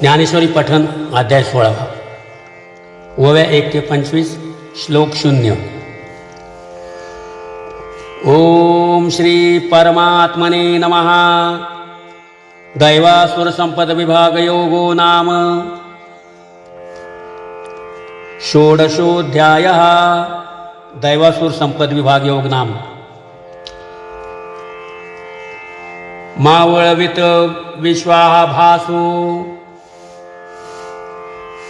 ज्ञानेश्वरी पठण अध्याय 16 ओव्या 1 ते 25 श्लोक 0. ओम श्री परमात्मने नमः. दैवासुर संपद विभाग योगो नाम षोडशोऽध्यायः. दैवासुर संपद विभाग योग नाम. मावळवित विश्वाहा भासू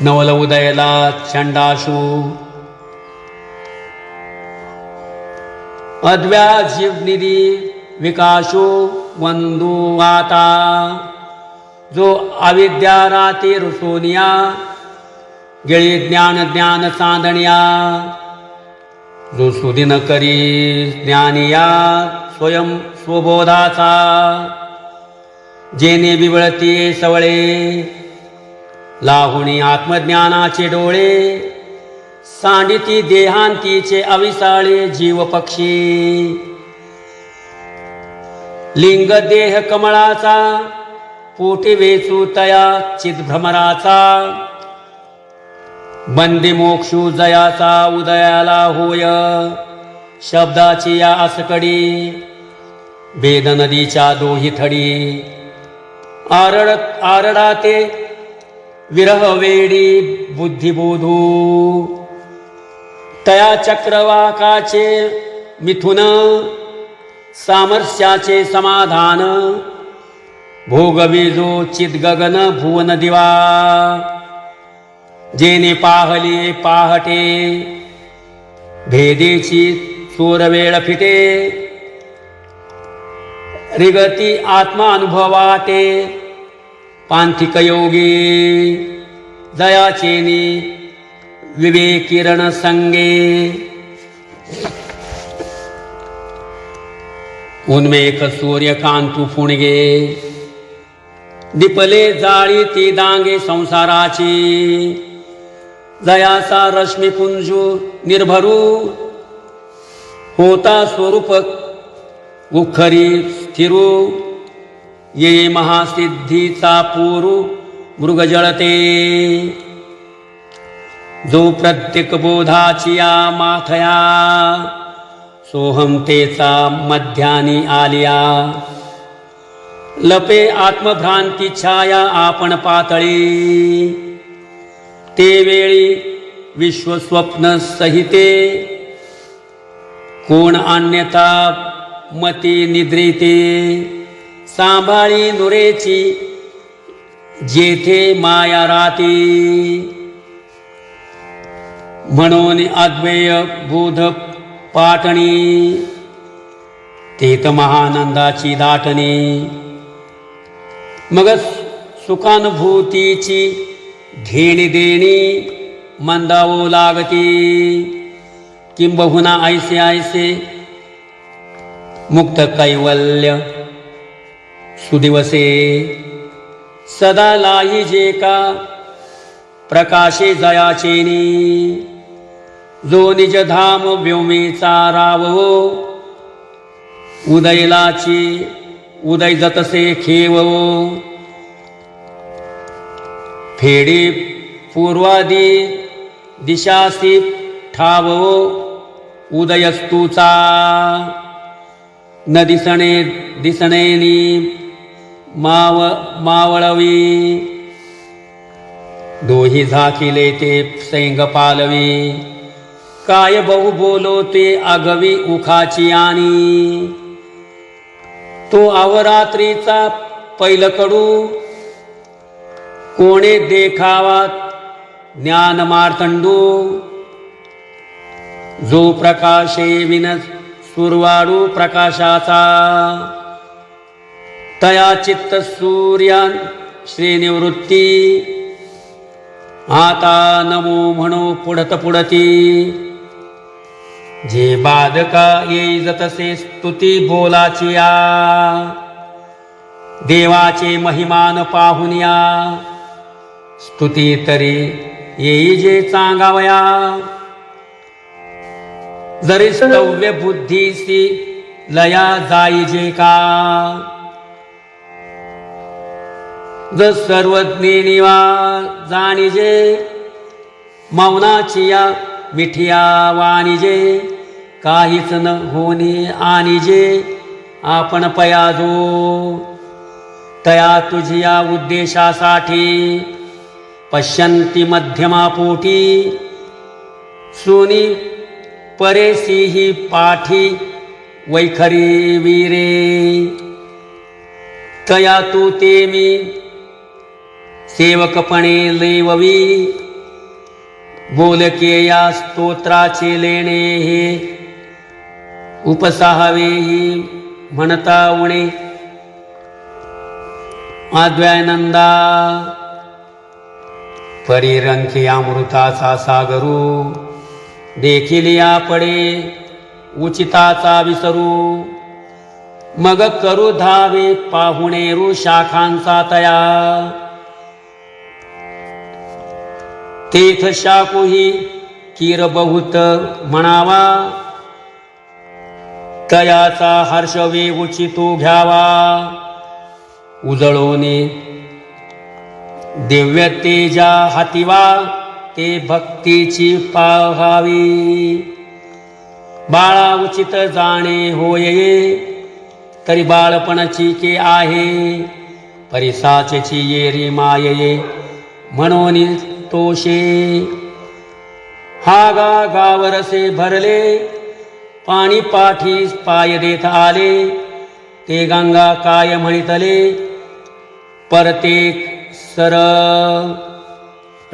नवल उदयला चंडाशू अद्व्याजीवनिधी विकासो वंदू आता जो अविद्या राती रुसोनिया गिळी ज्ञान ज्ञान चांदण्या जो सुदिन करी ज्ञानिया स्वयं स्वबोधाचा जेने बिवळती सवळे लाहुणी आत्मज्ञानाचे डोळे सांडिती देहांतीचे अविसाळे जीव पक्षी लिंग देह कमळाचा पोटी वेचू तया चिद्भ्रमराचा बंदी मोक्षू जयाचा उदयाला होय शब्दाची या असकडी भेद नदीच्या दोही थडी आरडाते विरह वेडी बुद्धिबोधू तया चक्रवाकाचे मिथुन सामर्स्याचे समाधान भोगबीजो चिद्गगन भुवन दिवा जेने पाहले पाहटे भेदेची चोरवेळ फिटे रिगती आत्मा अनुभवाटे पांथिक योगी दयाचेनी विवेक किरण संगे उन्मेक सूर्यकांतू फुणगे दिपले जाळी ती दांगे संसाराची जयाचा रश्मी पुंजू निर्भरू होता स्वरूप उखरी स्थिरू ये महासिद्धीचा पुरू मृग जळते जो प्रत्येक बोधाची या माथया सोहमतेचा मध्यानी आलिया लपे आत्मभ्रांती छाया आपण पातळी ते वेळी विश्वस्वप्न सहिते कोण अन्यथा मती निद्रिते सांभाळी नुरेची जेथे माया राती म्हणून अद्वैय बोध पाटणी तेत महानंदाची दाटणी मग सुखानुभूतीची घेणी देणी मंदावू लागती किंबहुना ऐसे ऐसे मुक्त कैवल्य सुदिवसे सदा लाही जे का प्रकाशे जयाचेनी जो निज धाम व्योमेचा रावो उदयलाची उदय जतसे खेवो फेडी पूर्वादी दिशासी ठावो उदयस्तूचा न दिसणेनी मावळवी दोही झाकिले ते सैंग पालवी काय बहु बोलो ते आगवी उखाची आणि तो अवरात्रीचा पैलकडू कोणे देखावा ज्ञान मार्तंडू जो प्रकाशे विन सुरवाडू प्रकाशाचा तया चित्त सूर्या श्रीनिवृत्ती आता नमो म्हणो पुढत पुढती जे बाधका येई जतसे स्तुती बोलाची या देवाचे महिमान पाहुनिया स्तुती तरी येई जे चांगावया जरी स्तव्य बुद्धीसी लया जाई जे का ज सर्वज्ञ निवा जाणीजे मौनाची या मिठिया वाणीजे काहीच न होणे आणीजे आपण पयाजो तया तुझिया उद्देशासाठी पश्यंती मध्यमा पोटी सुनी परेसी पाठी वैखरी वीरे तया तू ते मी सेवकपणे लेववी बोलके या स्तोत्राचे लेणे हे उपसाहावेही म्हणता उणे अद्वैनंदा परिरंखी अमृताचा सागरू देखील या पडे उचिताचा विसरू मग करू धावे पाहुणेरू शाखांचा तया तेथ शाकुही कीर बहुत म्हणावा तयाचा हर्ष वे उचितो घ्यावा उजळोने दिव्य तेजा हातिवा ते भक्तीची पाहावी बाळा उचित जाणे होये तरी बाळपणाची के आहे परिसाचेची येरी माये म्हणून तोषे हा गावरसे भरले पाणी पाठीस पाय देत आले ते गंगा काय म्हणितले परतेक सर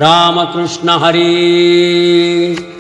रामकृष्ण हरी।